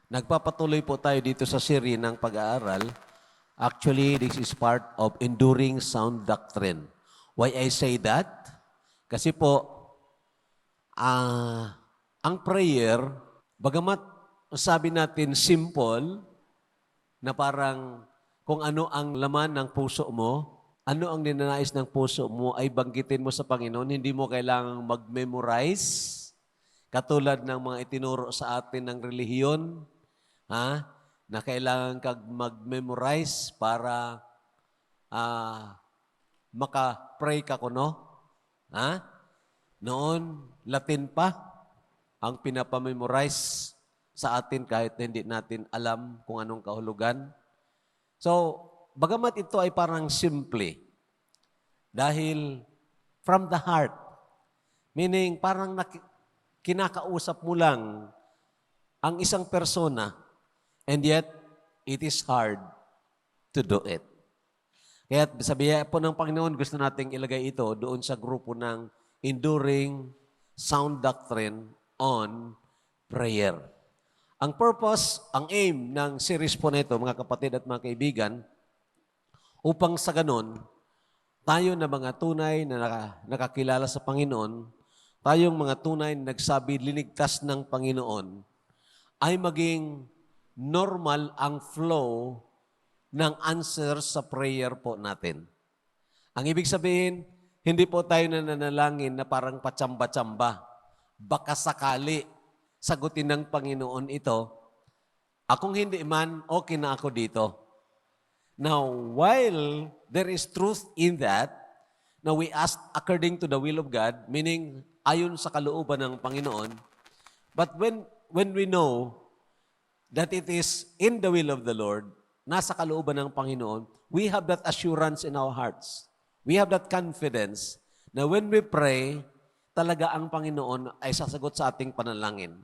Nagpapatuloy po tayo dito sa series ng pag-aaral. Actually, this is part of enduring sound doctrine. Why I say that? Kasi po, ang prayer, bagamat sabi natin simple, na parang kung ano ang laman ng puso mo, ano ang ninanais ng puso mo ay banggitin mo sa Panginoon. Hindi mo kailangang mag-memorize, katulad ng mga itinuro sa atin ng relihiyon, na kailangan kag mag-memorize para maka-pray ka kuno. Noon, Latin pa ang pinapamemorize sa atin kahit hindi natin alam kung anong kahulugan. So, bagamat ito ay parang simple, dahil from the heart, meaning parang kinakausap mo lang ang isang persona, and yet, it is hard to do it. Kaya sabihin po ng Panginoon, gusto nating ilagay ito doon sa grupo ng Enduring Sound Doctrine on Prayer. Ang purpose, ang aim ng series po na ito, mga kapatid at mga kaibigan, upang sa ganon, tayo na mga tunay na nakakilala sa Panginoon, tayong mga tunay na nagsabi, linigtas ng Panginoon, ay maging normal ang flow ng answer sa prayer po natin. Ang ibig sabihin, hindi po tayo nananalangin na parang patsamba-tsamba. Baka sakali sagutin ng Panginoon ito. Akong hindi man, okay na ako dito. Now, while there is truth in that, now we ask according to the will of God, meaning ayon sa kalooban ng Panginoon, but when we know that it is in the will of the Lord, nasa kalooban ng Panginoon, we have that assurance in our hearts. We have that confidence na when we pray, talaga ang Panginoon ay sasagot sa ating panalangin.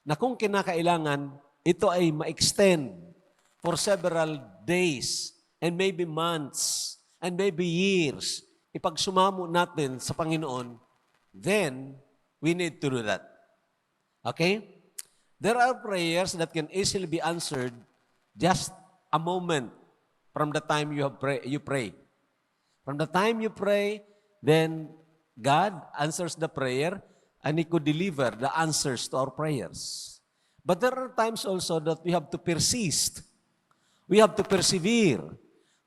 Na kung kinakailangan, ito ay ma-extend for several days and maybe months and maybe years. Ipagsumamo natin sa Panginoon, then we need to do that. Okay? There are prayers that can easily be answered just a moment from the time you pray. From the time you pray, then God answers the prayer and He could deliver the answers to our prayers. But there are times also that we have to persist. We have to persevere.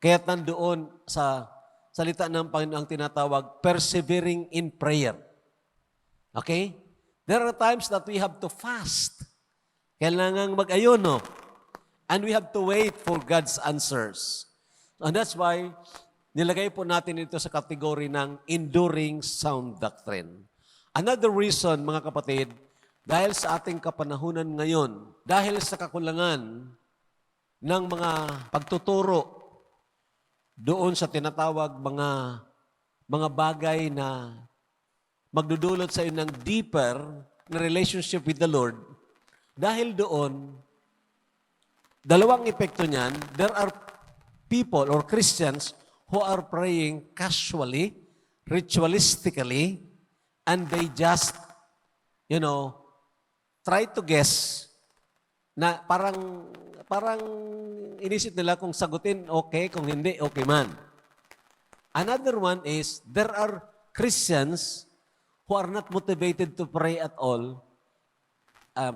Kaya nandoon sa salita ng Panginoon ang tinatawag, persevering in prayer. Okay? There are times that we have to fast. Kailangang mag-ayuno. And we have to wait for God's answers. And that's why nilagay po natin ito sa kategory ng enduring sound doctrine. Another reason, mga kapatid, dahil sa ating kapanahunan ngayon, dahil sa kakulangan ng mga pagtuturo doon sa tinatawag mga bagay na magdudulot sa iyo ng deeper na relationship with the Lord, dahil doon, dalawang epekto niyan, there are people or Christians who are praying casually, ritualistically, and they just, try to guess na parang inisip nila kung sagutin, okay, kung hindi, okay man. Another one is, there are Christians who are not motivated to pray at all,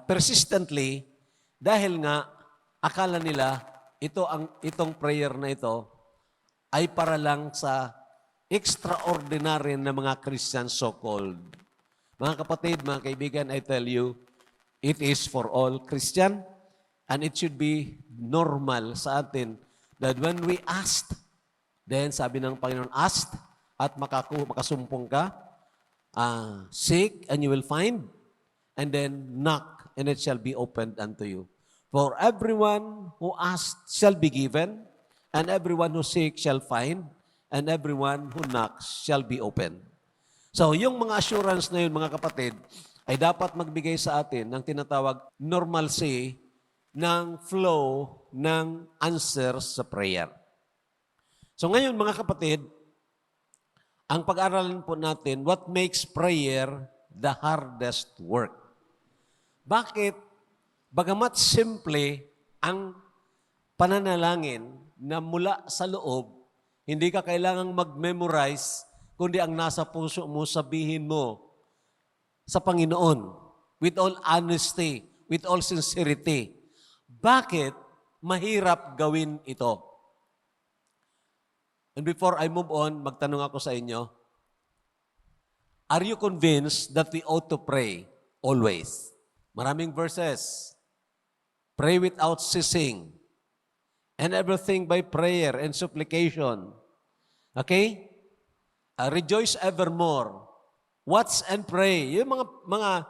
persistently, dahil nga, akala nila, itong prayer na ito, ay para lang sa extraordinary na mga Christians so-called. Mga kapatid, mga kaibigan, I tell you, it is for all Christian and it should be normal sa atin that when we ask, then sabi ng Panginoon, ask at makasumpong ka, seek and you will find, and then knock and it shall be opened unto you. For everyone who asks shall be given, and everyone who seeks shall find, and everyone who knocks shall be opened. So, yung mga assurance na yun, mga kapatid, ay dapat magbigay sa atin ng tinatawag normalcy ng flow ng answer sa prayer. So, ngayon, mga kapatid, ang pag-aralan po natin, what makes prayer the hardest work? Bakit bagamat simple ang pananalangin na mula sa loob, hindi ka kailangang mag-memorize, kundi ang nasa puso mo, sabihin mo sa Panginoon with all honesty, with all sincerity. Bakit mahirap gawin ito? And before I move on, magtanong ako sa inyo, are you convinced that we ought to pray always? Maraming verses. Pray without ceasing. And everything by prayer and supplication. Okay? Rejoice evermore. Watch and pray. Yung mga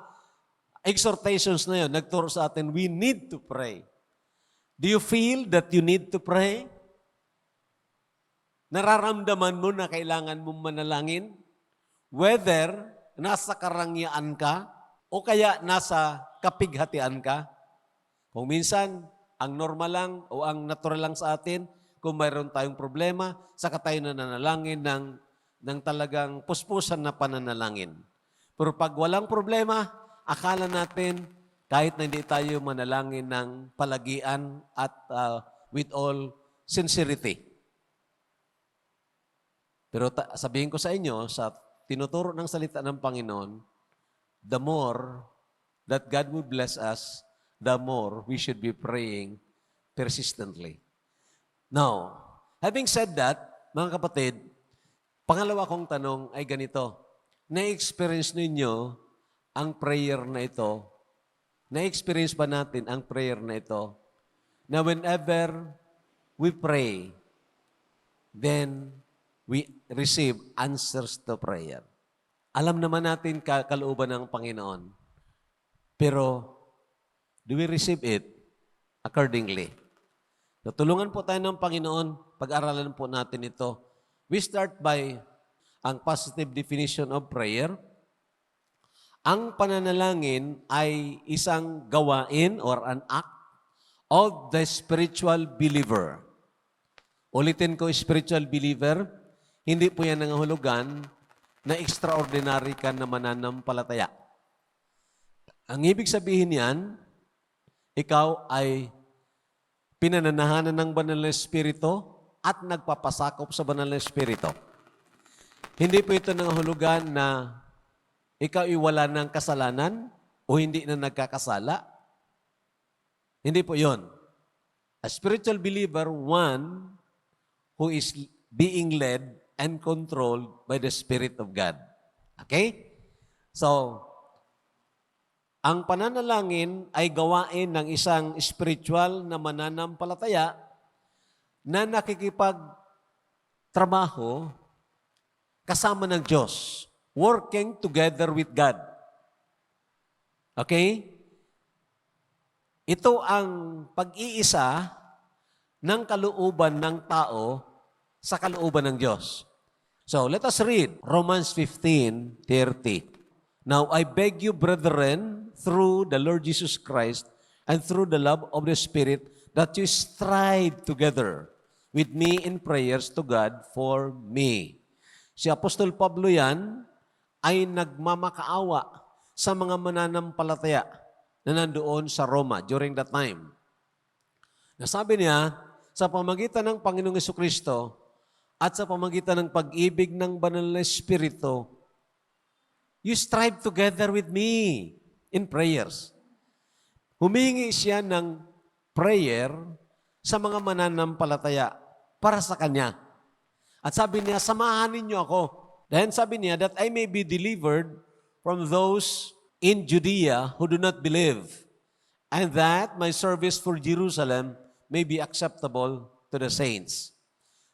exhortations na yun, nagturo sa atin, we need to pray. Do you feel that you need to pray? Nararamdaman mo na kailangan mong manalangin? Whether nasa karangyaan ka o kaya nasa kapighatian ka? Kung minsan, ang normal lang o ang natural lang sa atin, kung mayroon tayong problema, saka tayo nananalangin ng talagang puspusan na pananalangin. Pero pag walang problema, akala natin kahit na hindi tayo manalangin ng palagian at with all sincerity. Pero sabihin ko sa inyo, sa tinuturo ng salita ng Panginoon, the more that God will bless us, the more we should be praying persistently. Now, having said that, mga kapatid, pangalawa kong tanong ay ganito. Na-experience ninyo ang prayer na ito? Na-experience ba natin ang prayer na ito? Na whenever we pray, then we receive answers to prayer. Alam naman natin kalooban ng Panginoon. Pero, do we receive it accordingly? So, tulungan po tayo ng Panginoon, pag-aralan po natin ito. We start by ang positive definition of prayer. Ang pananalangin ay isang gawain or an act of the spiritual believer. Ulitin ko, spiritual believer, hindi po yan nangahulugan na extraordinary ka na mananampalataya. Ang ibig sabihin yan, ikaw ay pinananahanan ng banal na Espiritu at nagpapasakop sa banal na Espiritu. Hindi po ito nangahulugan na ikaw iwala ng kasalanan o hindi na nagkakasala. Hindi po yon. A spiritual believer, one who is being led and controlled by the Spirit of God. Okay? So, ang pananalangin ay gawain ng isang spiritual na mananampalataya na nakikipagtrabaho kasama ng Diyos, working together with God. Okay? Ito ang pag-iisa ng kalooban ng tao sa kalooban ng Diyos. So, let us read Romans 15:30. Now, I beg you, brethren, through the Lord Jesus Christ and through the love of the Spirit, that you strive together with me in prayers to God for me. Si Apostol Pablo yan ay nagmamakaawa sa mga mananampalataya na nandoon sa Roma during that time. Nasabi niya, sa pamagitan ng Panginoong Jesucristo at sa pamagitan ng pag-ibig ng Banal na Espiritu, you strive together with me in prayers. Humingi siya ng prayer sa mga mananampalataya para sa Kanya. At sabi niya, samahan ninyo ako. Then sabi niya, that I may be delivered from those in Judea who do not believe, and that my service for Jerusalem may be acceptable to the saints.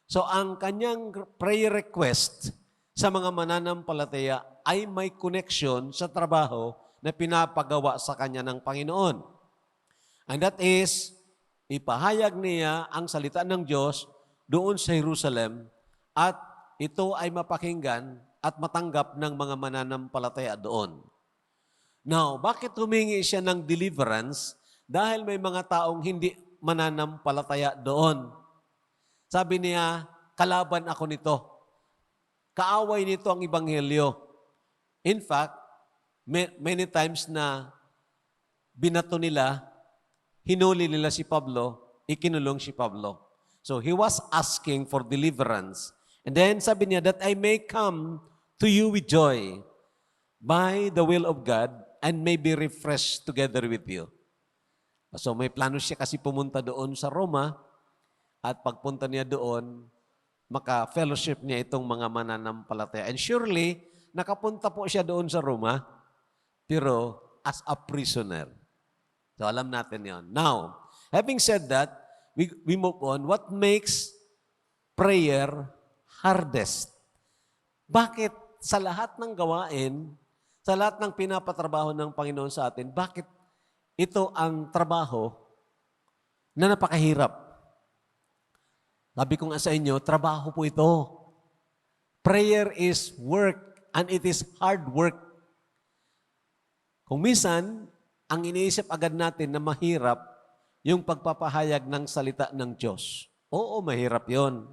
So ang kanyang prayer request sa mga mananampalataya ay may connection sa trabaho na pinapagawa sa kanya ng Panginoon. And that is, ipahayag niya ang salita ng Diyos doon sa Jerusalem at ito ay mapakinggan at matanggap ng mga mananampalataya doon. Now, bakit humingi siya ng deliverance? Dahil may mga taong hindi mananampalataya doon. Sabi niya, kalaban ako nito. Kaaway nito ang Ebanghelyo. In fact, many times na binato nila hinuli nila si Pablo, ikinulong si Pablo. So he was asking for deliverance. And then sabi niya, that I may come to you with joy by the will of God and may be refreshed together with you. So may plano siya kasi pumunta doon sa Roma at pagpunta niya doon, maka-fellowship niya itong mga mananampalataya. And surely, nakapunta po siya doon sa Roma, pero as a prisoner. So alam natin yon. Now, having said that, we move on. What makes prayer hardest? Bakit sa lahat ng gawain, sa lahat ng pinapatrabaho ng Panginoon sa atin, bakit ito ang trabaho na napakahirap? Sabi ko nga sa inyo, trabaho po ito. Prayer is work and it is hard work. Kung minsan, ang iniisip agad natin na mahirap, yung pagpapahayag ng salita ng Diyos. Oo, mahirap yon.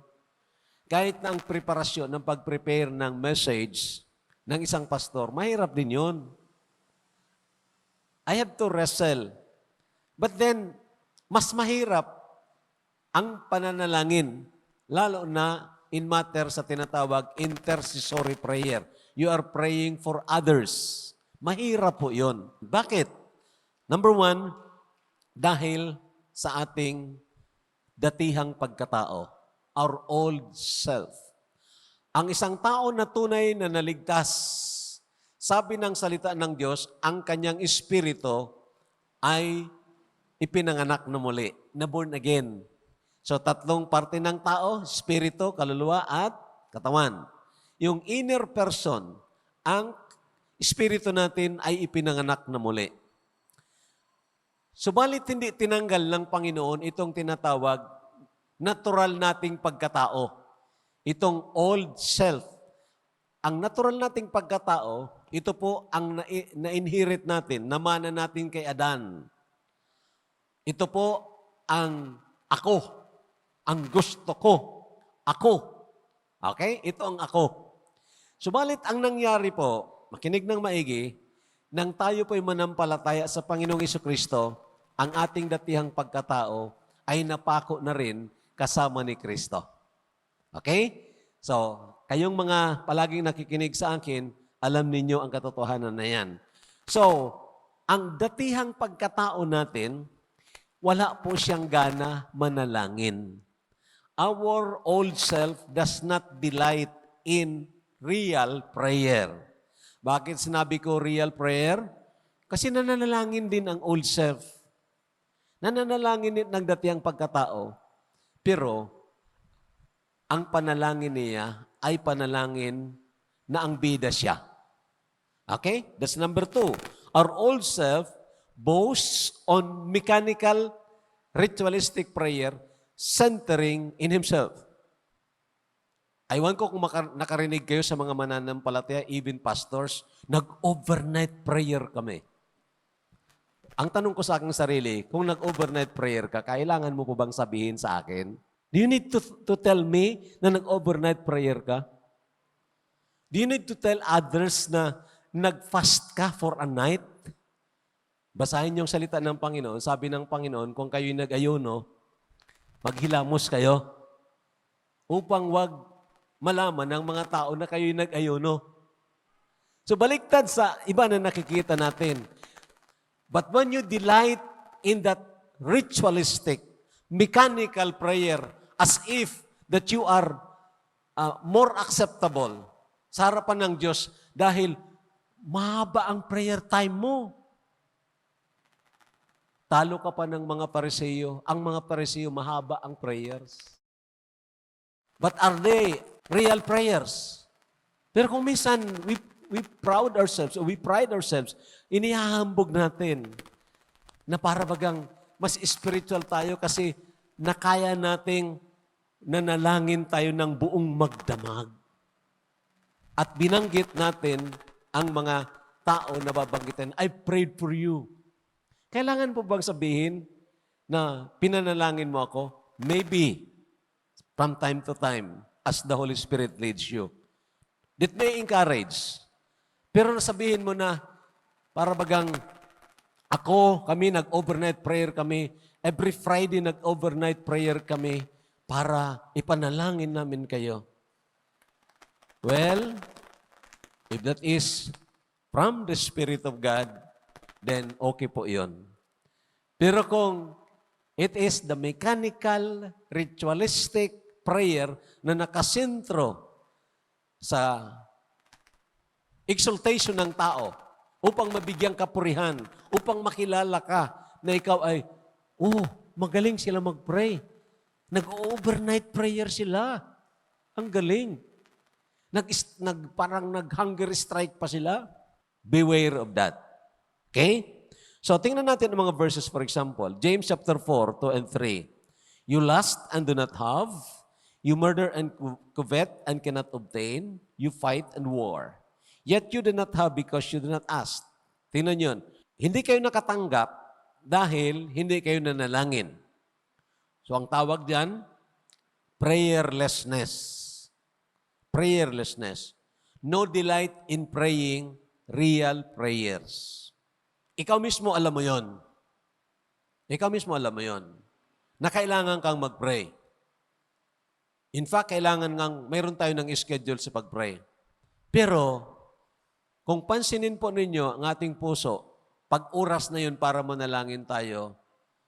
Kahit na ang preparasyon ng pag-prepare ng message ng isang pastor, mahirap din yon. I have to wrestle. But then, mas mahirap ang pananalangin, lalo na in matter sa tinatawag intercessory prayer. You are praying for others. Mahirap po yon. Bakit? Number one, dahil sa ating datihang pagkatao, our old self. Ang isang tao na tunay na naligtas, sabi ng salita ng Diyos, ang kanyang espiritu ay ipinanganak na muli, na born again. So tatlong parte ng tao, espiritu, kaluluwa at katawan. Yung inner person, ang espiritu natin ay ipinanganak na muli. Subalit hindi tinanggal ng Panginoon itong tinatawag natural nating pagkatao. Itong old self. Ang natural nating pagkatao, ito po ang na-inherit natin, namana natin kay Adan. Ito po ang ako, ang gusto ko, ako. Okay? Ito ang ako. Subalit ang nangyari po, makinig ng maigi, nang tayo po'y manampalataya sa Panginoong Jesucristo, ang ating datihang pagkatao ay napako na rin kasama ni Kristo. Okay? So, kayong mga palaging nakikinig sa akin, alam ninyo ang katotohanan na yan. So, ang datihang pagkatao natin, wala po siyang gana manalangin. Our old self does not delight in real prayer. Bakit sinabi ko real prayer? Kasi nananalangin din ang old self. Nananalangin din ng datihang pagkatao. Pero, ang panalangin niya ay panalangin na ang bida siya. Okay? That's number 2. Our old self boasts on mechanical, ritualistic prayer centering in himself. Aywan ko kung nakarinig kayo sa mga mananampalataya, even pastors, nag-overnight prayer kami. Ang tanong ko sa aking sarili, kung nag-overnight prayer ka, kailangan mo po bang sabihin sa akin? Do you need to tell me na nag-overnight prayer ka? Do you need to tell others na nag-fast ka for a night? Basahin yung salita ng Panginoon. Sabi ng Panginoon, kung kayo'y nag-ayuno, maghilamos kayo upang wag malaman ng mga tao na kayo'y nag-ayuno. So baliktad sa iba na nakikita natin. But when you delight in that ritualistic, mechanical prayer as if that you are more acceptable sa harapan ng Diyos dahil mahaba ang prayer time mo. Talo ka pa ng mga Pariseo. Ang mga Pariseo, mahaba ang prayers. But are they real prayers? Pero kung minsan, we pride ourselves, inihahambog natin na para bagang mas spiritual tayo kasi nakaya nating nanalangin tayo ng buong magdamag. At binanggit natin ang mga tao na babanggitin, I prayed for you. Kailangan po bang sabihin na pinanalangin mo ako? Maybe, from time to time, as the Holy Spirit leads you. That may encourage. Pero nasabihin mo na, para bagang Kami nag-overnight prayer kami. Every Friday nag-overnight prayer kami para ipanalangin namin kayo. Well, if that is from the Spirit of God, then okay po yun. Pero kung it is the mechanical, ritualistic prayer na nakasentro sa exaltation ng tao upang mabigyang kapurihan, upang makilala ka na ikaw ay, magaling sila mag-pray. Nag-overnight prayer sila. Ang galing. Parang nag-hunger strike pa sila. Beware of that. Okay? So, tingnan natin ang mga verses, for example. James chapter 4, 2 and 3. You lust and do not have. You murder and covet and cannot obtain. You fight and war. Yet you do not have because you do not ask. Tingnan yun. Hindi kayo nakatanggap dahil hindi kayo nanalangin. So, ang tawag diyan, prayerlessness. Prayerlessness. No delight in praying real prayers. Ikaw mismo alam mo yon. Ikaw mismo alam mo yon. Na kailangan kang mag-pray. In fact, mayroon tayo ng schedule sa pag-pray. Pero, kung pansinin po ninyo ang ating puso, pag oras na yun para manalangin tayo,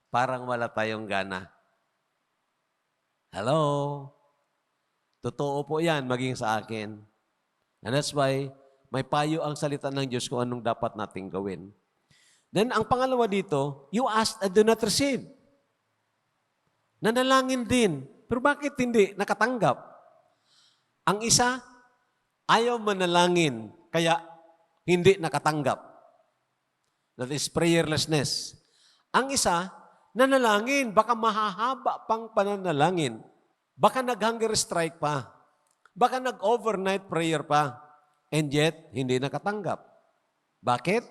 parang wala tayong gana. Hello? Totoo po yan, maging sa akin. And that's why, may payo ang salita ng Diyos kung anong dapat nating gawin. Then, ang pangalawa dito, you ask and do not receive. Nanalangin din. Pero bakit hindi nakatanggap? Ang isa, ayaw manalangin, kaya hindi nakatanggap. That is prayerlessness. Ang isa, nanalangin, baka mahahaba pang pananalangin. Baka nag-hunger strike pa. Baka nag-overnight prayer pa. And yet, hindi nakatanggap. Bakit?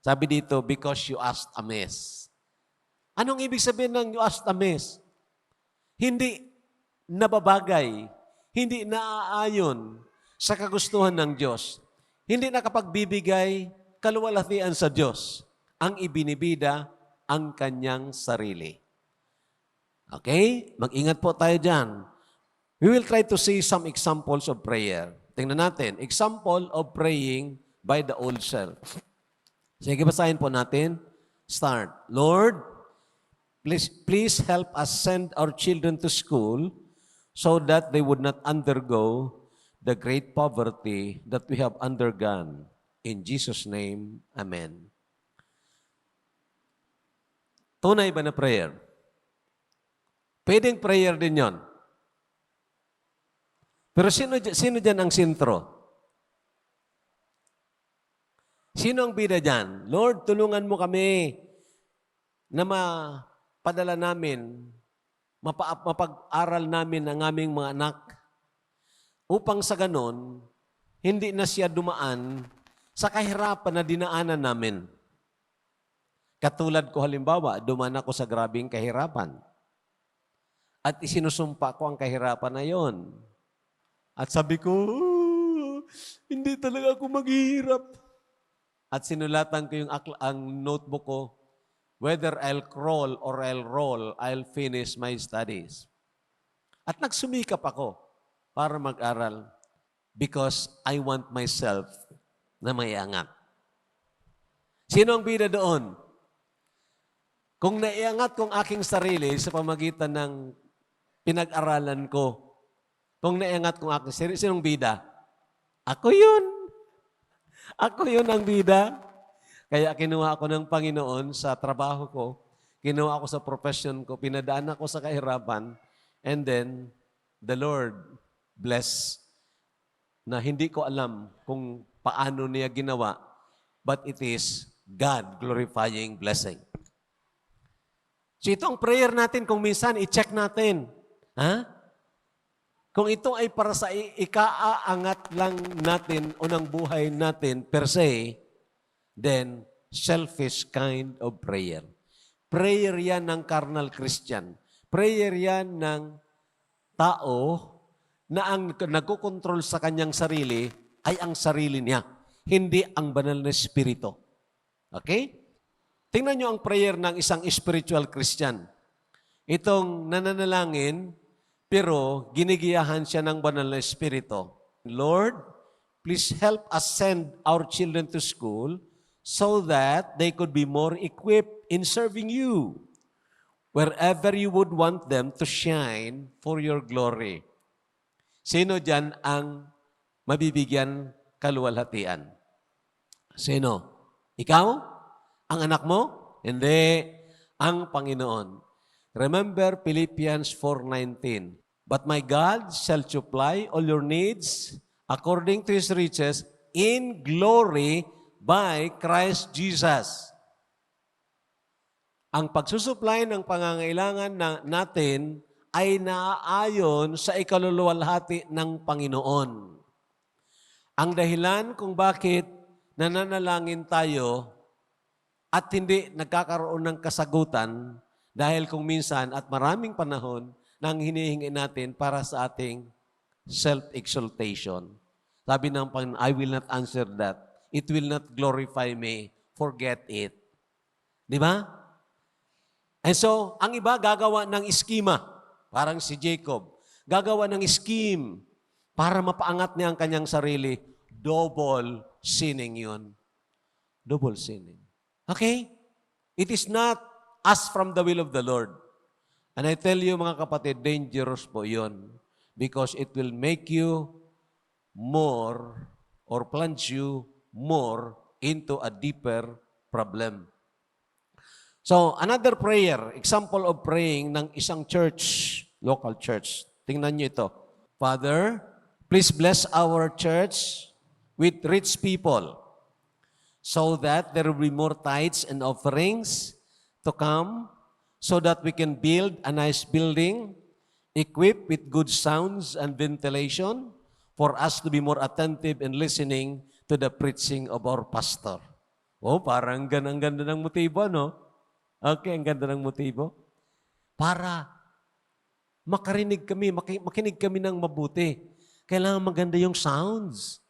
Sabi dito, because you asked amiss. Anong ibig sabihin ng you asked amiss? Hindi nababagay, hindi naaayon sa kagustuhan ng Diyos. Hindi nakapagbibigay kaluwalhatian sa Diyos. Ang ibinibida, ang kanyang sarili. Okay? Mag-ingat po tayo dyan. We will try to see some examples of prayer. Tingnan natin. Example of praying by the old self. Sige, basahin po natin. Start. Lord, please help us send our children to school so that they would not undergo the great poverty that we have undergone. In Jesus' name, Amen. Tunay ba na prayer? Pwedeng prayer din yon. Pero sino dyan ang sentro? Sino ang bida dyan? Lord, tulungan mo kami na mapadala namin, mapag-aral namin ang aming mga anak upang sa ganon, hindi na siya dumaan sa kahirapan na dinaanan namin. Katulad ko halimbawa, dumaan ako sa grabing kahirapan. At isinusumpa ko ang kahirapan na yon. At sabi ko, hindi talaga ako maghihirap. At sinulatan ko ang notebook ko, whether I'll crawl or I'll roll, I'll finish my studies. At nagsumikap ako para mag-aral because I want myself na may angat. Sino ang bida doon? Kung naiangat kong aking sarili sa pamagitan ng pinag-aralan ko, kung naiangat kong aking sarili, sinong bida? Ako yun. Ako yun ang bida. Kaya kinuha ako ng Panginoon sa trabaho ko, kinuha ako sa profession ko, pinadaan ako sa kahirapan, and then the Lord bless na hindi ko alam kung paano niya ginawa, but it is God glorifying blessing. So ito ang prayer natin kung minsan i-check natin. Ha? Kung ito ay para sa ikaaangat lang natin o ng buhay natin per se, then selfish kind of prayer. Prayer yan ng carnal Christian. Prayer yan ng tao na ang nagkokontrol sa kanyang sarili ay ang sarili niya, hindi ang banal na espiritu. Okay? Tingnan nyo ang prayer ng isang spiritual Christian. Itong nananalangin, pero ginigiyahan siya ng banal na Espiritu. Lord, please help us send our children to school so that they could be more equipped in serving you wherever you would want them to shine for your glory. Sino dyan ang mabibigyan kaluwalhatian? Sino? Ikaw? Ang anak mo? Hindi. Ang Panginoon. Remember Philippians 4:19. But my God shall supply all your needs according to His riches in glory by Christ Jesus. Ang pagsusupply ng pangangailangan natin ay naaayon sa ikaluluwalhati ng Panginoon. Ang dahilan kung bakit nananalangin tayo at hindi nagkakaroon ng kasagutan dahil kung minsan at maraming panahon nang hinihingi natin para sa ating self-exaltation. Sabi ng Panginoon, I will not answer that. It will not glorify me. Forget it. Di ba? And so, ang iba gagawa ng iskema, parang si Jacob. Gagawa ng scheme para mapaangat niya ang kanyang sarili. Double sinning yun. Double sinning. Okay? It is not us from the will of the Lord. And I tell you mga kapatid, dangerous po yun. Because it will make you more or plunge you more into a deeper problem. So, another prayer, example of praying ng isang church, local church. Tingnan niyo ito. Father, please bless our church with rich people so that there will be more tithes and offerings to come so that we can build a nice building equipped with good sounds and ventilation for us to be more attentive and listening to the preaching of our pastor. Oh, parang ang ganda ng motibo, no? Okay, ang ganda ng motibo. Para makarinig kami, makinig kami ng mabuti. Kailangan maganda yung sounds.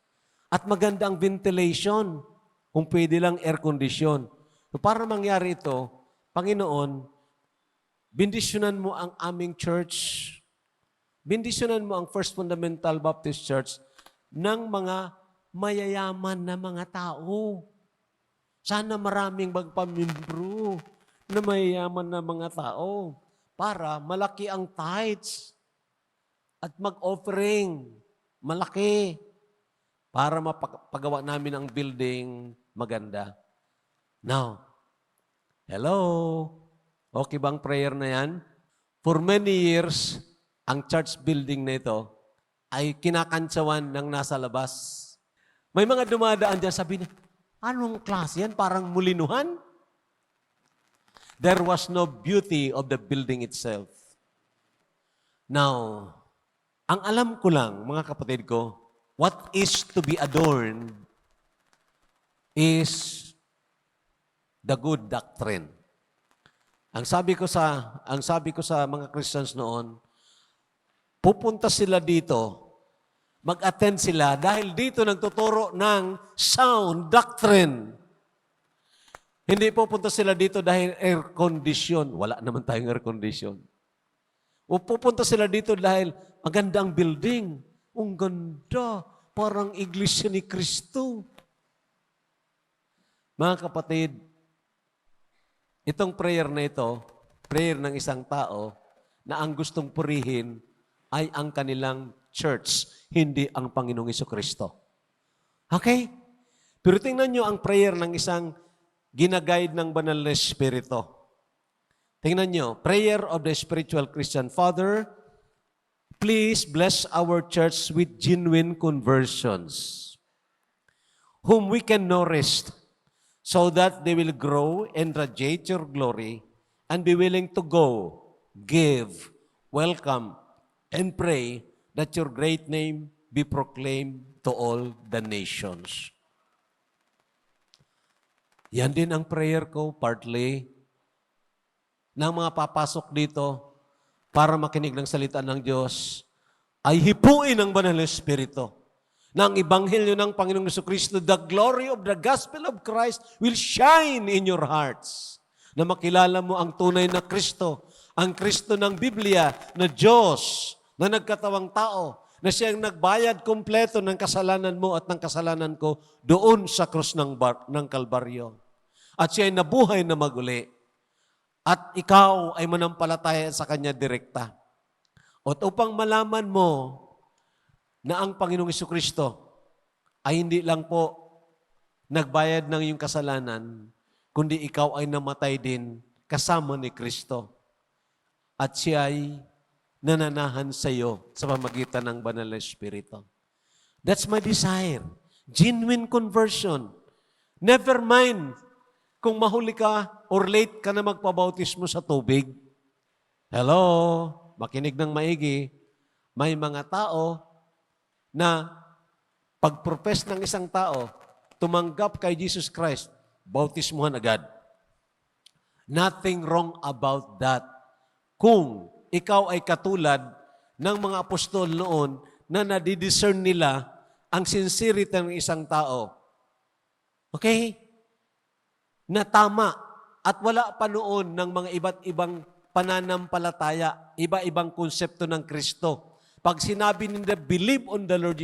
At maganda ang ventilation. Kung pwede lang air condition. So para mangyari ito, Panginoon, bendisyonan mo ang aming church. Bendisyonan mo ang First Fundamental Baptist Church ng mga mayayaman na mga tao. Sana maraming magpamimbro na mayayaman na mga tao para malaki ang tithes at mag-offering malaki para mapagawa namin ang building maganda. Now, hello? Okay bang prayer na yan? For many years, ang church building na ito ay kinakantsawan ng nasa labas. May mga dumadaan dyan, sabi niya, anong klase yan? Parang mulinuhan? There was no beauty of the building itself. Now, ang alam ko lang, mga kapatid ko, what is to be adorned is the good doctrine. Ang sabi ko sa mga Christians noon, pupunta sila dito, mag-attend sila dahil dito nagtuturo ng sound doctrine. Hindi pupunta sila dito dahil air condition. Wala naman tayong air condition. O pupunta sila dito dahil maganda ang building. Ang ganda. Parang iglesia ni Kristo. Mga kapatid, itong prayer na ito, prayer ng isang tao na ang gustong purihin ay ang kanilang church, hindi ang Panginoong Jesucristo. Okay? Pero tingnan nyo ang prayer ng isang ginaguide ng banal na Espiritu. Tingnan nyo, prayer of the spiritual Christian. Father, please bless our church with genuine conversions, whom we can nourish, so that they will grow and radiate your glory and be willing to go, give, welcome, and pray that your great name be proclaimed to all the nations. Yan din ang prayer ko, partly, ng mga papasok dito para makinig ng salita ng Diyos, ay hipuin ang banal na Espiritu. ng Ebanghelyo ng Panginoong Jesucristo, the glory of the gospel of Christ will shine in your hearts. Na makilala mo ang tunay na Kristo, ang Kristo ng Biblia, na Diyos, na nagkatawang tao, na siyang nagbayad kumpleto ng kasalanan mo at ng kasalanan ko doon sa krus ng Kalbaryo. At siya ay nabuhay na maguli. At ikaw ay manampalataya sa Kanya direkta. At upang malaman mo na ang Panginoong Jesucristo ay hindi lang po nagbayad ng iyong kasalanan, kundi ikaw ay namatay din kasama ni Kristo. At siya ay nananahan sa iyo sa pamagitan ng Banal na Espiritu. That's my desire. Genuine conversion. Never mind kung mahuli ka or late ka na magpabautismo sa tubig. Hello? Makinig ng maigi. May mga tao na pag-profess ng isang tao, tumanggap kay Jesus Christ, bautismuhan agad. Nothing wrong about that. Kung ikaw ay katulad ng mga apostol noon na nadidiscern nila ang sincerity ng isang tao. Okay? Na tama. At wala pa noon ng mga iba't ibang pananampalataya, iba-ibang konsepto ng Kristo. Pag sinabi nila, believe on the Lord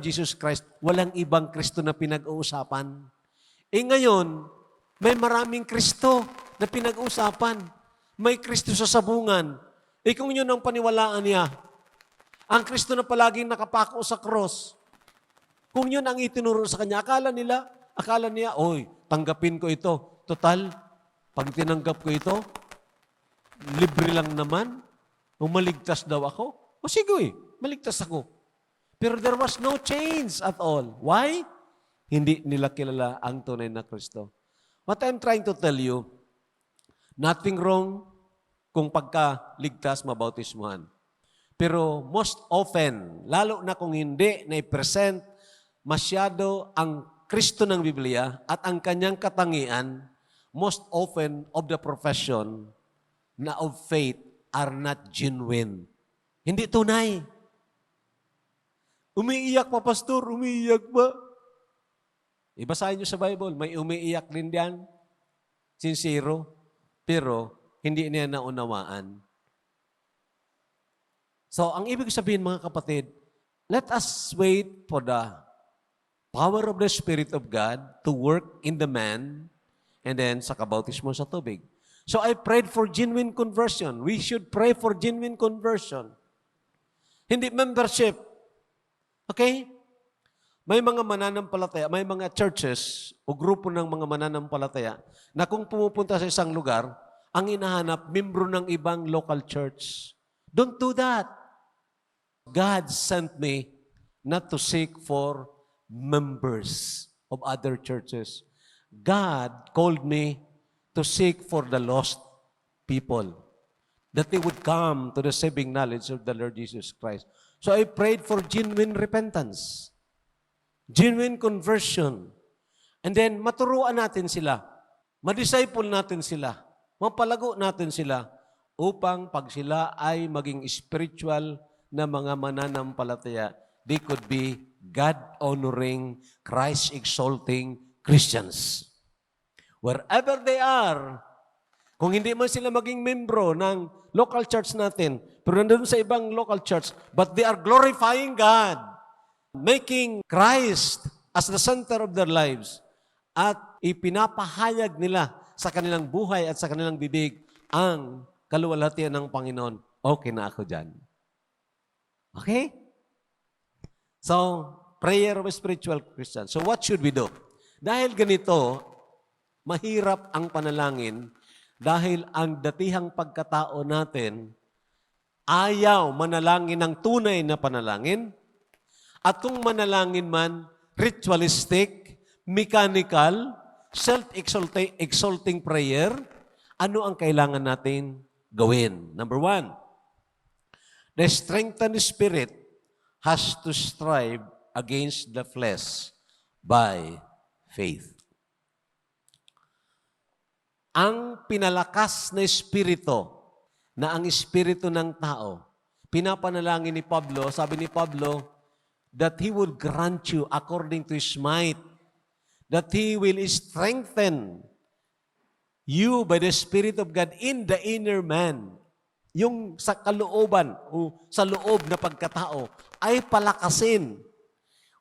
Jesus Christ, walang ibang Kristo na pinag-uusapan. Ngayon, may maraming Kristo na pinag-uusapan. May Kristo sa sabungan. Kung yun ang paniwalaan niya, ang Kristo na palaging nakapako sa cross, kung yun ang itinuro sa Kanya, akala niya, oy, tanggapin ko ito. Total, pag tinanggap ko ito, libre lang naman. Maligtas daw ako. O sige, maligtas ako. Pero there was no change at all. Why? Hindi nila kilala ang tunay na Kristo. What I'm trying to tell you, nothing wrong kung pagkaligtas, mabautismuhan. Pero most often, lalo na kung hindi na-present masyado ang Kristo ng Biblia at ang kanyang katangian, most often of the profession na of faith are not genuine. Hindi tunay. Umiiyak pa, pastor. Umiiyak ba? Ibasahin nyo sa Bible, may umiiyak din diyan. Sincero. Pero, hindi niya naunawaan. So, ang ibig sabihin mga kapatid, let us wait for the power of the Spirit of God to work in the man and then sa kabautismo sa tubig. So, I prayed for genuine conversion. We should pray for genuine conversion. Hindi membership. Okay? May mga mananampalataya, may mga churches o grupo ng mga mananampalataya na kung pumupunta sa isang lugar, ang hinahanap, membro ng ibang local church. Don't do that. God sent me not to seek for members of other churches. God called me to seek for the lost people, that they would come to the saving knowledge of the Lord Jesus Christ. So I prayed for genuine repentance, genuine conversion, and then maturuan natin sila, madisciple natin sila, mapalago natin sila upang pag sila ay maging spiritual na mga mananampalataya, they could be God-honoring, Christ-exalting Christians. Wherever they are, kung hindi man sila maging membro ng local church natin, pero nandun sa ibang local church, but they are glorifying God, making Christ as the center of their lives, at ipinapahayag nila sa kanilang buhay at sa kanilang bibig ang kaluwalhatian ng Panginoon. Okay na ako dyan. Okay? So, prayer of a spiritual Christian. So, what should we do? Dahil ganito, mahirap ang panalangin dahil ang datihang pagkatao natin ayaw manalangin ng tunay na panalangin. At kung manalangin man, ritualistic, mechanical, self-exalting prayer, ano ang kailangan natin gawin? Number 1, the strengthened spirit has to strive against the flesh by faith. Ang pinalakas na espiritu, na ang espiritu ng tao, pinapanalangin ni Pablo, sabi ni Pablo, that He will grant you according to His might, that He will strengthen you by the Spirit of God in the inner man. Yung sa kalooban o sa loob na pagkatao ay palakasin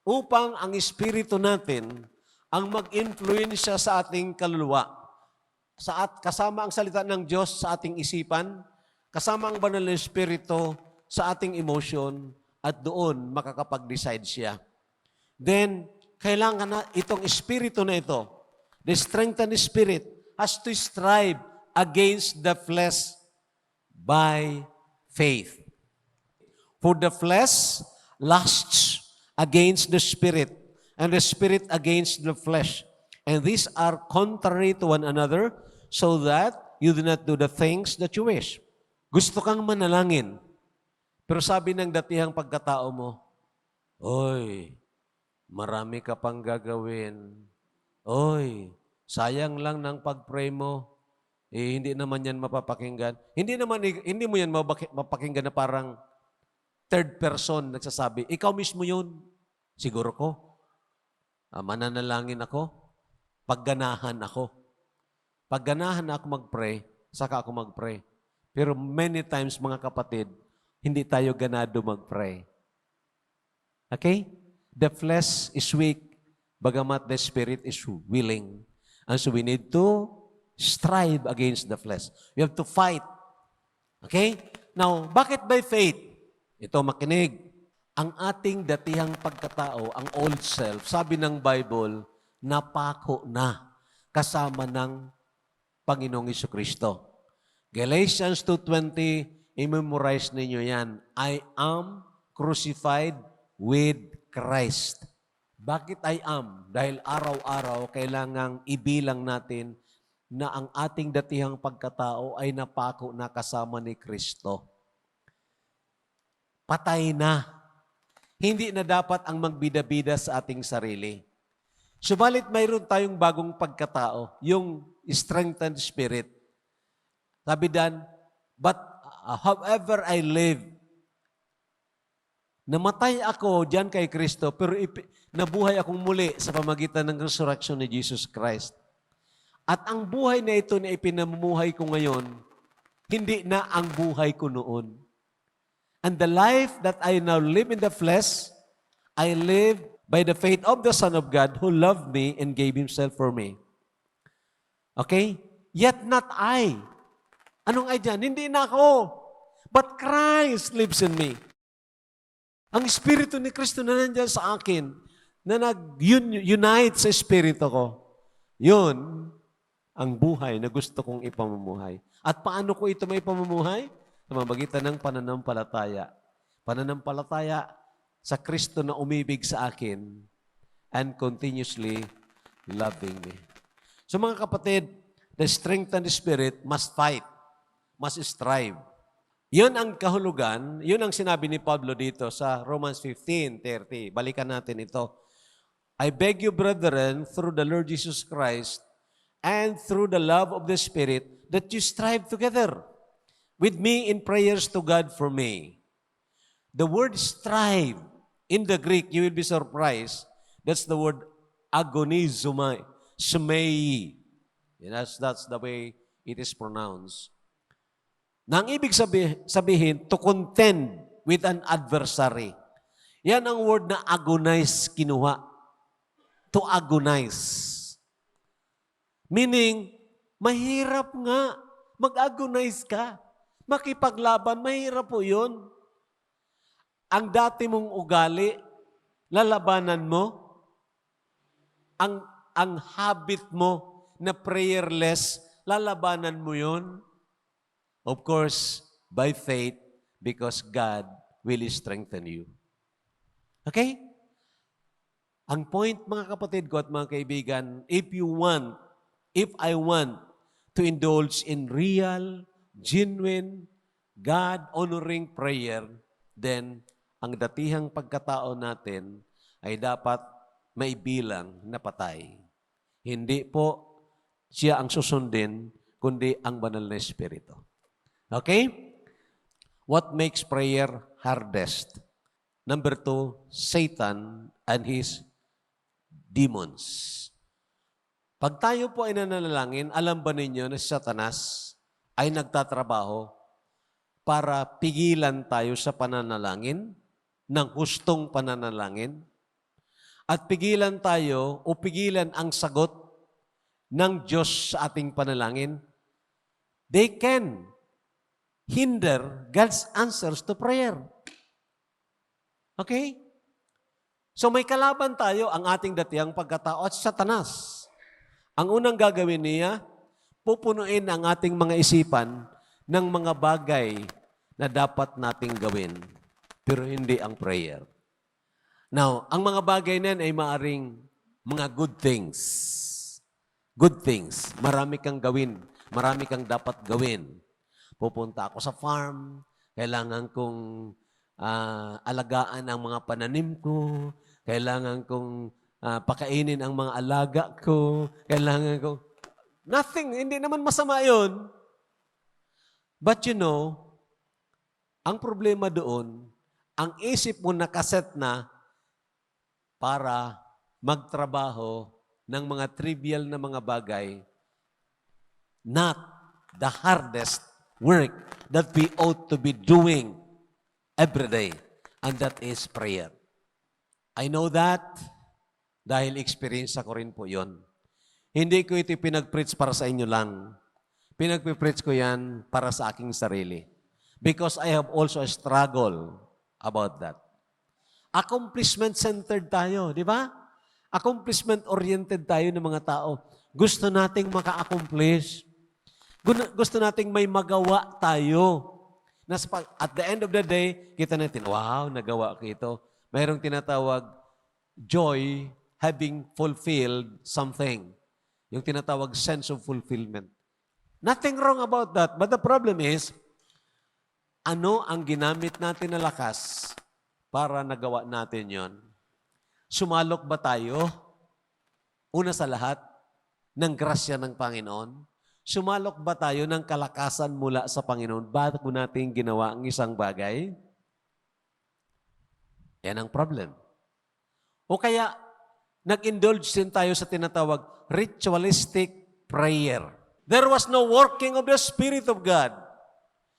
upang ang Espiritu natin ang mag-influensya sa ating kaluluwa. Kasama ang salita ng Diyos sa ating isipan, kasama ang banal na Espiritu sa ating emotion, at doon makakapag-decide siya. Then, kailangan na itong Espiritu na ito, the strengthened Spirit, has to strive against the flesh by faith. For the flesh lusts against the Spirit, and the Spirit against the flesh. And these are contrary to one another, so that you do not do the things that you wish. Gusto kang manalangin, pero sabi ng datihang pagkatao mo, "Oy, marami ka pang gagawin. Oy, sayang lang ng pag-pray mo. Hindi naman yan mapapakinggan." Hindi mo yan mapakinggan na parang third person nagsasabi, "Ikaw mismo yun." Siguro ko, mananalangin ako, pagganahan ako. Pagganahan ako mag-pray, saka ako mag-pray. Pero many times, mga kapatid, hindi tayo ganado mag-pray. Okay? The flesh is weak, bagamat the Spirit is willing. And so we need to strive against the flesh. We have to fight. Okay? Now, bakit by faith? Ito, makinig. Ang ating datihang pagkatao, ang old self, sabi ng Bible, napako na kasama ng Panginoong Jesucristo. Galatians 2:20, i-memorize ninyo yan. I am crucified with Christ. Bakit I am? Dahil araw-araw kailangang ibilang natin na ang ating datihang pagkatao ay napako na kasama ni Kristo. Patay na. Hindi na dapat ang magbida-bida sa ating sarili. Subalit mayroon tayong bagong pagkatao, yung strengthened spirit. Sabi dan, but however I live, namatay ako diyan kay Kristo, pero nabuhay akong muli sa pamagitan ng resurrection ni Jesus Christ. At ang buhay na ito na ipinamumuhay ko ngayon, hindi na ang buhay ko noon. And the life that I now live in the flesh, I live by the faith of the Son of God who loved me and gave Himself for me. Okay? Yet not I. Anong I dyan? Hindi na ako. But Christ lives in me. Ang Espiritu ni Kristo na nandyan sa akin, na nag-unite sa Espiritu ko, yun ang buhay na gusto kong ipamumuhay. At paano ko ito may pamumuhay? Sa mamagitan ng pananampalataya. Pananampalataya sa Kristo na umibig sa akin and continuously loving me. So mga kapatid, the strengthened spirit must fight, must strive. Yun ang kahulugan, yun ang sinabi ni Pablo dito sa Romans 15:30. Balikan natin ito. I beg you, brethren, through the Lord Jesus Christ and through the love of the Spirit, that you strive together with me in prayers to God for me. The word strive, in the Greek, you will be surprised, that's the word agonizomai, smei. That's the way it is pronounced. Nang ibig sabihin, to contend with an adversary. Yan ang word na agonize kinuha. To agonize. Meaning, mahirap nga. Mag-agonize ka. Makipaglaban, mahirap po yun. Ang dati mong ugali, lalabanan mo. Ang habit mo na prayerless, lalabanan mo yun. Of course, by faith, because God will strengthen you. Okay? Ang point, mga kapatid ko at mga kaibigan, if I want to indulge in real, genuine, God-honoring prayer, then ang datihang pagkatao natin ay dapat maibilang na patay. Hindi po siya ang susundin, kundi ang banal na Espiritu. Okay? What makes prayer hardest? Number 2, Satan and his demons. Pag tayo po ay nananalangin, alam ba ninyo na si Satanas ay nagtatrabaho para pigilan tayo sa pananalangin, ng hustong pananalangin, at pigilan tayo o pigilan ang sagot ng Diyos sa ating panalangin? They can hinder God's answers to prayer. Okay? So may kalaban tayo, ang ating datihang pagkatao at Satanas. Ang unang gagawin niya, pupunuin ang ating mga isipan ng mga bagay na dapat nating gawin, pero hindi ang prayer. Now, ang mga bagay na yan ay maaring mga good things. Good things. Marami kang gawin. Marami kang dapat gawin. Pupunta ako sa farm, kailangan kong alagaan ang mga pananim ko, kailangan kong pakainin ang mga alaga ko, kailangan kong... Nothing, hindi naman masama yun. But you know, ang problema doon, ang isip mo nakaset na para magtrabaho ng mga trivial na mga bagay, not the hardest work that we ought to be doing every day, and that is prayer. I know that dahil experience ko rin po yon. Hindi ko ito pinag-preach para sa inyo lang. Pinag-preach ko yan para sa aking sarili. Because I have also a struggle about that. Accomplishment-centered tayo, di ba? Accomplishment-oriented tayo ng mga tao. Gusto nating maka-accomplish. Gusto nating may magawa tayo. At the end of the day, kita natin, wow, nagawa ko ito. Mayroong tinatawag, joy, having fulfilled something. Yung tinatawag sense of fulfillment. Nothing wrong about that. But the problem is, ano ang ginamit natin na lakas para nagawa natin yon? Sumalok ba tayo? Una sa lahat, ng grasya ng Panginoon? Sumalok ba tayo ng kalakasan mula sa Panginoon bago natin ginawa ang isang bagay? Yan ang problem. O kaya, nag-indulge din tayo sa tinatawag ritualistic prayer. There was no working of the Spirit of God.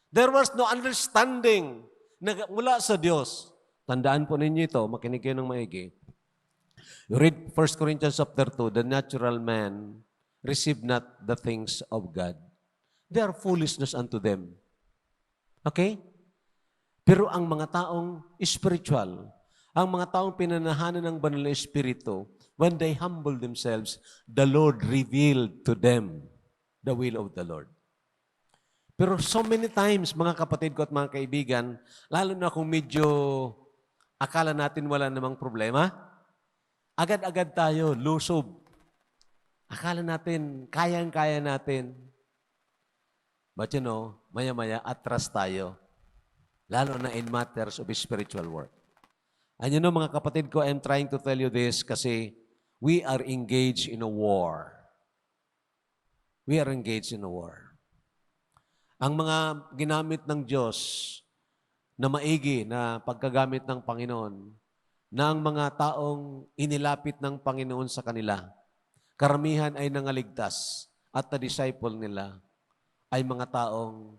There was no understanding mula sa Diyos. Tandaan po ninyo ito, makinig kayo ng maigi. You read 1 Corinthians chapter 2, the natural man receive not the things of God. They are foolishness unto them. Okay? Pero ang mga taong spiritual, ang mga taong pinanahanan ng banal na Espiritu, when they humble themselves, the Lord revealed to them the will of the Lord. Pero so many times, mga kapatid ko at mga kaibigan, lalo na kung medyo akala natin wala namang problema, agad-agad tayo, lusob. Akala natin, kayang-kaya natin. But you know, maya-maya, atras tayo. Lalo na in matters of spiritual work. And you know, mga kapatid ko, I'm trying to tell you this kasi we are engaged in a war. We are engaged in a war. Ang mga ginamit ng Diyos na maigi na pagkagamit ng Panginoon, na ang mga taong inilapit ng Panginoon sa kanila, karamihan ay nangaligtas at the disciple nila ay mga taong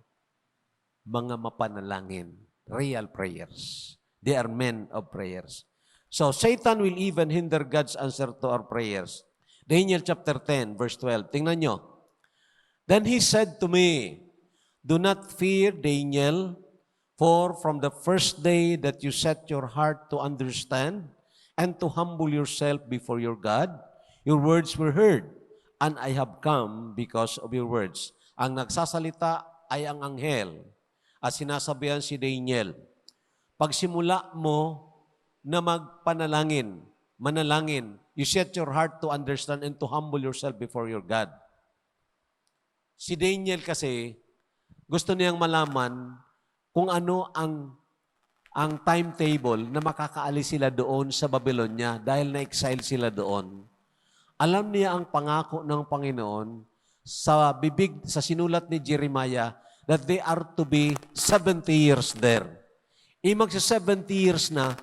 mga mapanalangin, real prayers. They are men of prayers. So, Satan will even hinder God's answer to our prayers. Daniel chapter 10, verse 12. Tingnan nyo. Then he said to me, do not fear, Daniel, for from the first day that you set your heart to understand and to humble yourself before your God, your words were heard, and I have come because of your words. Ang nagsasalita ay ang anghel, at sinasabihan si Daniel, pagsimula mo na manalangin, you set your heart to understand and to humble yourself before your God. Si Daniel kasi, gusto niyang malaman kung ano ang timetable na makakaalis sila doon sa Babylonia dahil na-exile sila doon. Alam niya ang pangako ng Panginoon sa sinulat ni Jeremiah that they are to be 70 years there. Magsa 70 years na,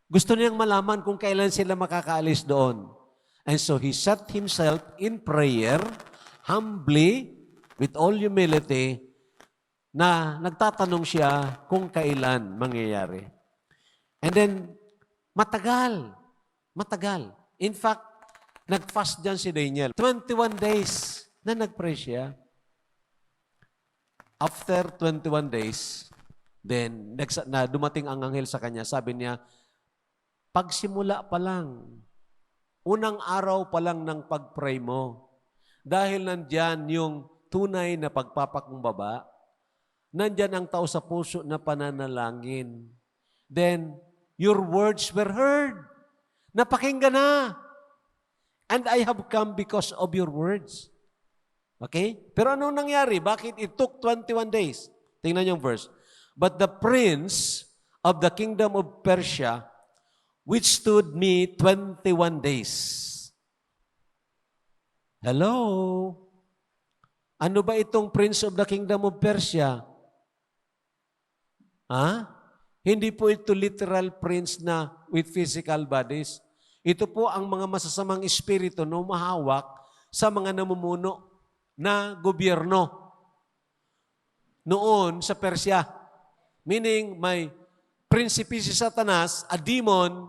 Gusto niyang malaman kung kailan sila makakaalis doon. And so he set himself in prayer, humbly, with all humility, na nagtatanong siya kung kailan mangyayari. And then, matagal. In fact, nag-fast dyan si Daniel. 21 days na nag-pray siya. After 21 days, then, na dumating ang anghel sa kanya, sabi niya, pagsimula pa lang, unang araw pa lang ng pag-pray mo, dahil nandyan yung tunay na pagpapakumbaba, nandyan ang tao sa puso na pananalangin, then your words were heard. Napakinggan na. And I have come because of your words. Okay? Pero anong nangyari? Bakit it took 21 days? Tingnan yung verse. But the prince of the kingdom of Persia withstood me 21 days. Hello? Ano ba itong prince of the kingdom of Persia? Hindi po ito literal prince na with physical bodies. Ito po ang mga masasamang espiritu na umahawak sa mga namumuno na gobyerno noon sa Persia. Meaning, may prinsipe si Satanas, a demon,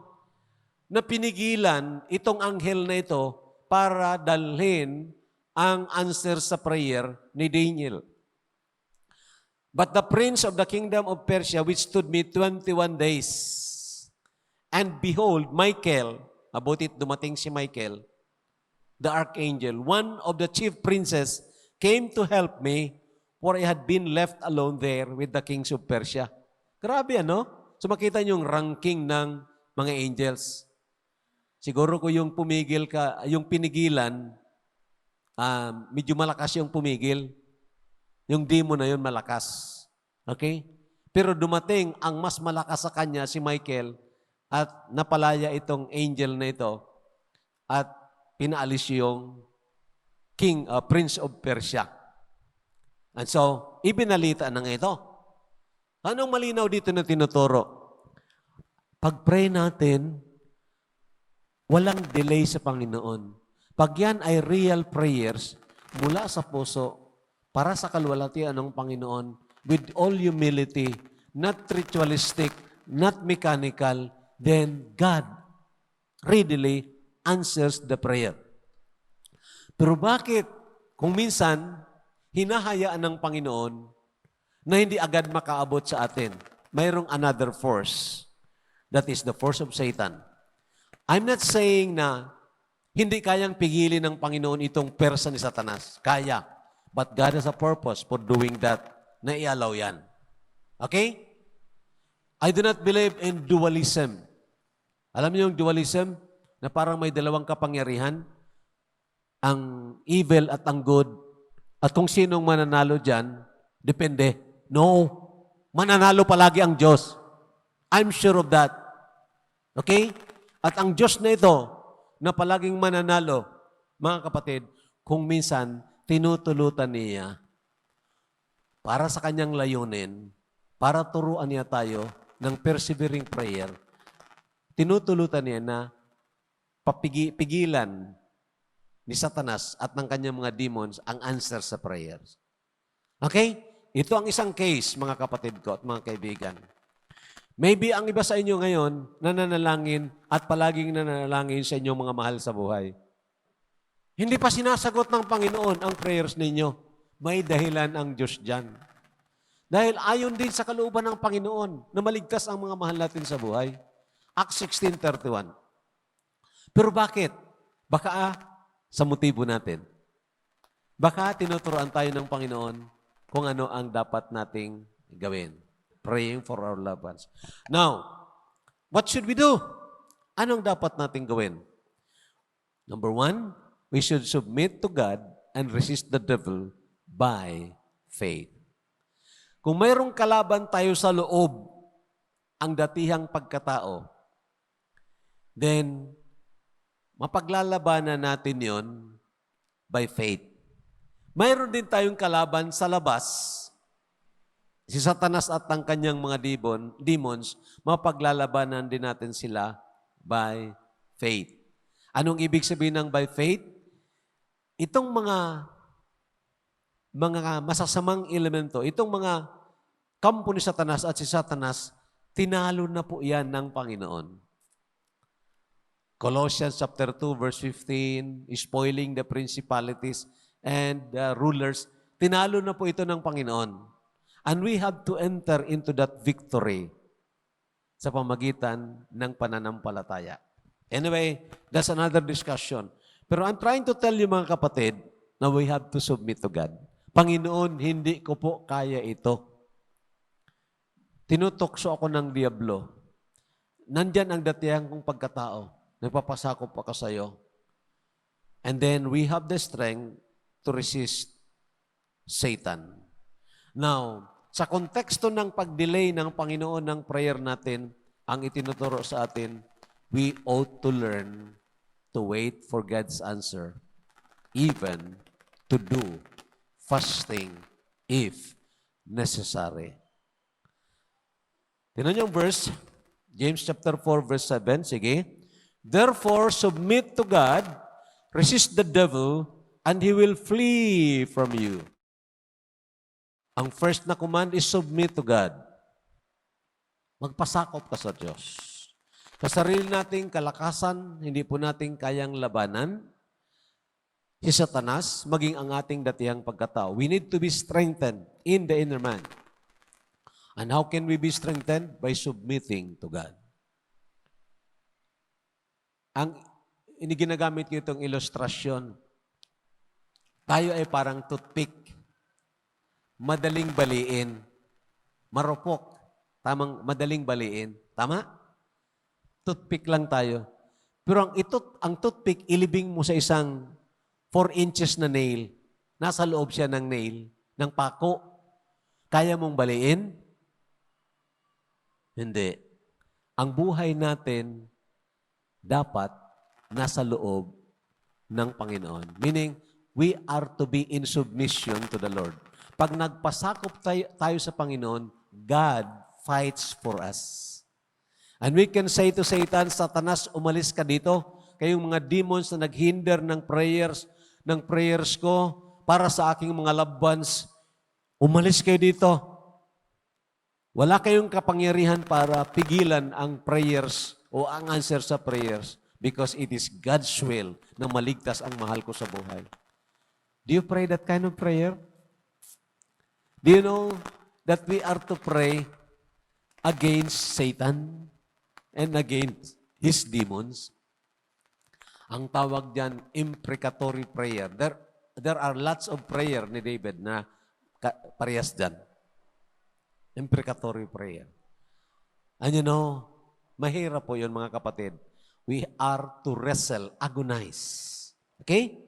na pinigilan itong anghel na ito para dalhin ang answer sa prayer ni Daniel. But the prince of the kingdom of Persia withstood me 21 days. And behold, Michael, abutit dumating si Michael, the archangel, one of the chief princes, came to help me, for I had been left alone there with the kings of Persia. Grabe, ano? So makita niyo yung ranking ng mga angels. Siguro ko yung pumigil ka, yung pinigilan, medyo malakas yung pumigil. Yung demon na yun malakas. Okay? Pero dumating ang mas malakas sa kanya, si Michael, at napalaya itong angel na ito at pinaalis yung Prince of Persia. And so, ibinalita na nga ito. Anong malinaw dito na tinuturo? Pag-pray natin, walang delay sa Panginoon. Pag yan ay real prayers mula sa puso, para sa kalwalhatian ng Panginoon, with all humility, not ritualistic, not mechanical, then God readily answers the prayer. Pero bakit kung minsan hinahayaan ng Panginoon na hindi agad makaabot sa atin? Mayroong another force. That is the force of Satan. I'm not saying na hindi kayang pigilin ng Panginoon itong persa ni Satanas. Kaya. But God has a purpose for doing that na i-allow yan. Okay? I do not believe in dualism. Alam niyo yung dualism? Na parang may dalawang kapangyarihan? Ang evil at ang good. At kung sinong mananalo dyan, depende. No. Mananalo palagi ang Diyos. I'm sure of that. Okay? At ang Diyos na ito, na palaging mananalo, mga kapatid, kung minsan, tinutulutan niya para sa kanyang layunin, para turuan niya tayo ng persevering prayer, tinutulutan niya na pigilan ni Satanas at ng kanyang mga demons ang answer sa prayers. Okay? Ito ang isang case, mga kapatid ko at mga kaibigan. Maybe ang iba sa inyo ngayon, nananalangin at palaging nananalangin sa inyong mga mahal sa buhay. Hindi pa sinasagot ng Panginoon ang prayers ninyo. May dahilan ang Diyos dyan. Dahil ayon din sa kalooban ng Panginoon na maligtas ang mga mahal natin sa buhay. Acts 16:31. Pero bakit? Baka sa motibo natin. Baka tinuturoan tayo ng Panginoon kung ano ang dapat nating gawin. Praying for our loved ones. Now, what should we do? Anong dapat nating gawin? Number 1, we should submit to God and resist the devil by faith. Kung mayroong kalaban tayo sa loob, ang datihang pagkatao, then mapaglalabanan natin yon by faith. Mayroon din tayong kalaban sa labas, Si Satanas at ang kanyang mga demons, mapaglalabanan din natin sila by faith. Anong ibig sabihin ng by faith? Itong mga masasamang elemento, itong mga kampo ni Satanas at si Satanas, tinalo na po yan ng Panginoon. Colossians chapter 2 verse 15, spoiling the principalities and the rulers, tinalo na po ito ng Panginoon. And we have to enter into that victory sa pamagitan ng pananampalataya. Anyway, that's another discussion. Pero I'm trying to tell you mga kapatid na we have to submit to God. Panginoon, hindi ko po kaya ito. Tinutokso ako ng diablo. Nandyan ang datihang kong pagkatao. Nagpapasakop ako sa iyo. And then we have the strength to resist Satan. Now, sa konteksto ng pag-delay ng Panginoon ng prayer natin, ang itinuturo sa atin, we ought to learn to wait for God's answer, even to do fasting if necessary. Tingnan niyo ang verse, James chapter 4 verse 7, sige. Therefore, submit to God, resist the devil, and he will flee from you. Ang first na command is submit to God. Magpasakop ka sa Diyos. Sa sarili nating kalakasan, hindi po natin kayang labanan si Satanas, maging ang ating datihang pagkatao. We need to be strengthened in the inner man. And how can we be strengthened? By submitting to God. Ang ginagamit ko itong ilustrasyon, tayo ay parang toothpick. Madaling baliin. Marupok. Madaling baliin. Tama? Toothpick lang tayo. Pero ang toothpick, ilibing mo sa isang 4 inches na nail. Nasa loob siya ng nail, ng pako. Kaya mong baliin? Hindi. Ang buhay natin, dapat nasa loob ng Panginoon. Meaning, we are to be in submission to the Lord. Pag nagpasakop tayo sa Panginoon, God fights for us. And we can say to Satan, Satanas, umalis ka dito. Kayong mga demons na naghinder ng prayers ko para sa aking mga loved ones, umalis kayo dito. Wala kayong kapangyarihan para pigilan ang prayers o ang answer sa prayers because it is God's will na maligtas ang mahal ko sa buhay. Do you pray that kind of prayer? Do you know that we are to pray against Satan and against his demons? Ang tawag diyan, imprecatory prayer. There are lots of prayer ni David na parehas diyan. Imprecatory prayer. And you know, mahirap po yun mga kapatid. We are to wrestle, agonize. Okay?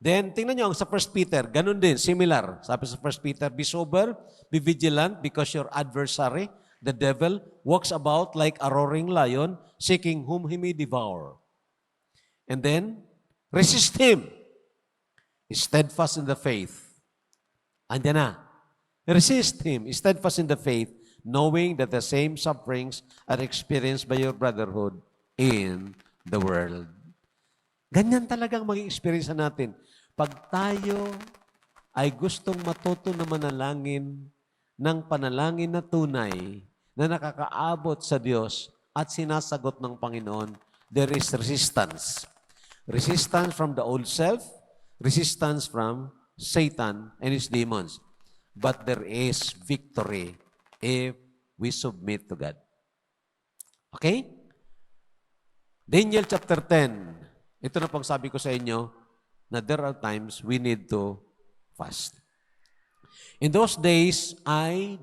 Then, tingnan nyo sa 1 Peter, ganun din, similar. Sabi sa 1 Peter, be sober, be vigilant, because your adversary, the devil, walks about like a roaring lion, seeking whom he may devour. And then, resist him. He's steadfast in the faith. Andiyan na. Resist him. He's steadfast in the faith, knowing that the same sufferings are experienced by your brotherhood in the world. Ganyan talagang maging experience natin. Pag tayo ay gustong matuto na manalangin ng panalangin na tunay na nakakaabot sa Diyos at sinasagot ng Panginoon, there is resistance. Resistance from the old self, resistance from Satan and his demons. But there is victory if we submit to God. Okay? Daniel chapter 10. Ito na pang sabi ko sa inyo, na there are times we need to fast. In those days,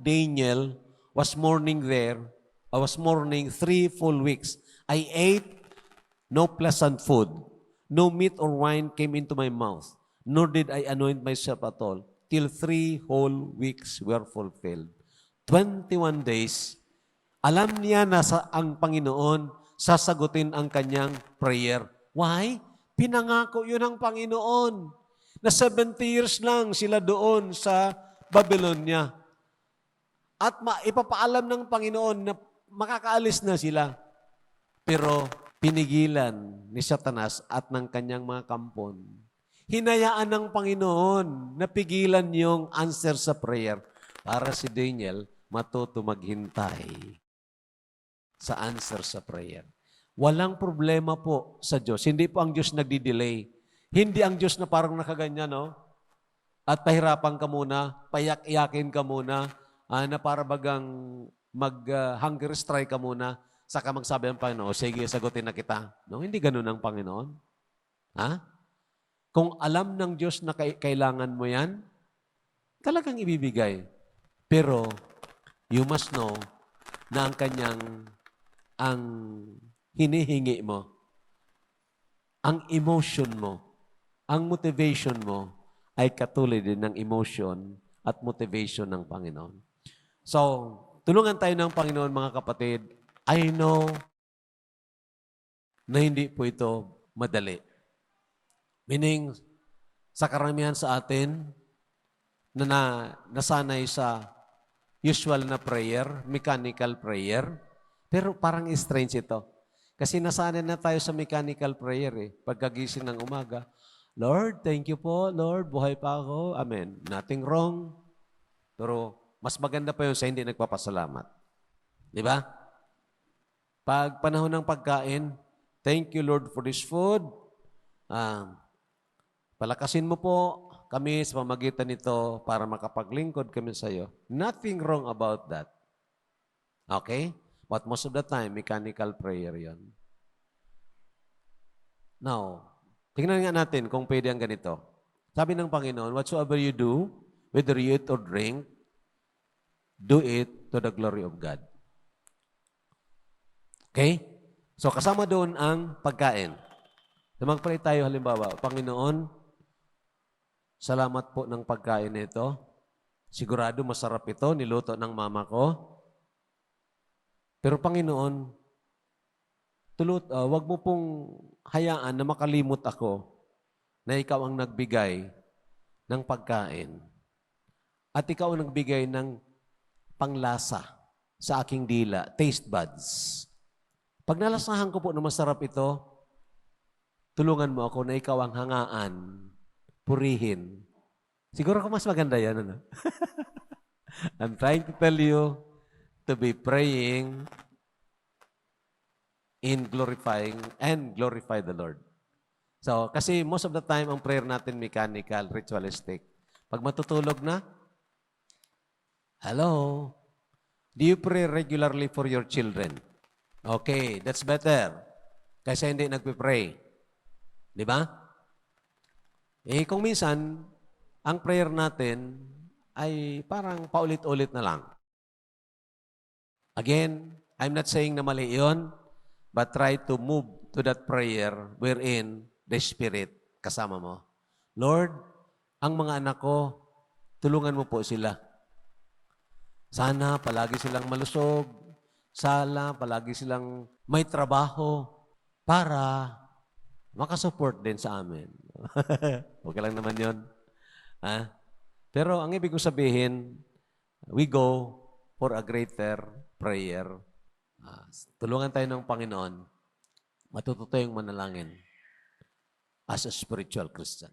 Daniel, was mourning there. I was mourning 3 full weeks. I ate no pleasant food. No meat or wine came into my mouth, nor did I anoint myself at all, till 3 whole weeks were fulfilled. 21 days, alam niya na ang Panginoon sasagutin ang kanyang prayer. Why? Pinangako yun ng Panginoon na 70 years lang sila doon sa Babylonia. At ipapaalam ng Panginoon na makakaalis na sila. Pero pinigilan ni Satanas at ng kanyang mga kampon. Hinayaan ng Panginoon na pigilan yung answer sa prayer para si Daniel matuto maghintay sa answer sa prayer. Walang problema po sa Diyos. Hindi po ang Diyos nagdi-delay. Hindi ang Diyos na parang nakaganyan, no? At pahirapan ka muna, payak-iyakin ka muna, na para bagang mag-hunger strike ka muna, saka magsabi ang Panginoon, sige, sagutin na kita. No, hindi ganun ang Panginoon. Ha? Kung alam ng Diyos na kailangan mo yan, talagang ibibigay. Pero, you must know na ang hinihingi mo, ang emotion mo, ang motivation mo, ay katulad din ng emotion at motivation ng Panginoon. So, tulungan tayo ng Panginoon, mga kapatid. I know na hindi po ito madali. Meaning, sa karamihan sa atin, na nasanay sa usual na prayer, mechanical prayer, pero parang strange ito. Kasi nasanay na tayo sa mechanical prayer eh. Pagkagising ng umaga, Lord, thank you po. Lord, buhay pa ako. Amen. Nothing wrong. Pero mas maganda pa yun sa hindi nagpapasalamat. Di ba? Pag panahon ng pagkain, thank you, Lord, for this food. Palakasin mo po kami sa pamagitan nito para makapaglingkod kami sa iyo. Nothing wrong about that. Okay? But most of the time, mechanical prayer yon. Now, tingnan nga natin kung pwede ang ganito. Sabi ng Panginoon, whatsoever you do, whether you eat or drink, do it to the glory of God. Okay? So, kasama doon ang pagkain. So, mag-pray tayo halimbawa, Panginoon, salamat po ng pagkain nito. Sigurado masarap ito, niluto ng mama ko. Pero Panginoon, wag mo pong hayaan na makalimot ako na ikaw ang nagbigay ng pagkain. At ikaw ang nagbigay ng panglasa sa aking dila, taste buds. Pag nalasahan ko po na masarap ito, tulungan mo ako na ikaw ang hangaan, purihin. Siguro ko mas maganda yan, ano? I'm trying to tell you to be praying in glorifying and glorify the Lord. So, kasi most of the time, ang prayer natin mechanical, ritualistic. Pag matutulog na, hello, do you pray regularly for your children? Okay, that's better. Kasi hindi nagpipray. Di ba? Eh, kung minsan, ang prayer natin ay parang paulit-ulit na lang. Again, I'm not saying na mali yun, but try to move to that prayer wherein the Spirit kasama mo. Lord, ang mga anak ko, tulungan mo po sila. Sana palagi silang malusog. Sana palagi silang may trabaho para makasupport din sa amin. Okay lang naman yun. Ha? Pero ang ibig ko sabihin, we go for a greater prayer. Tulungan tayo ng Panginoon. Matuto tayong manalangin as a spiritual Christian.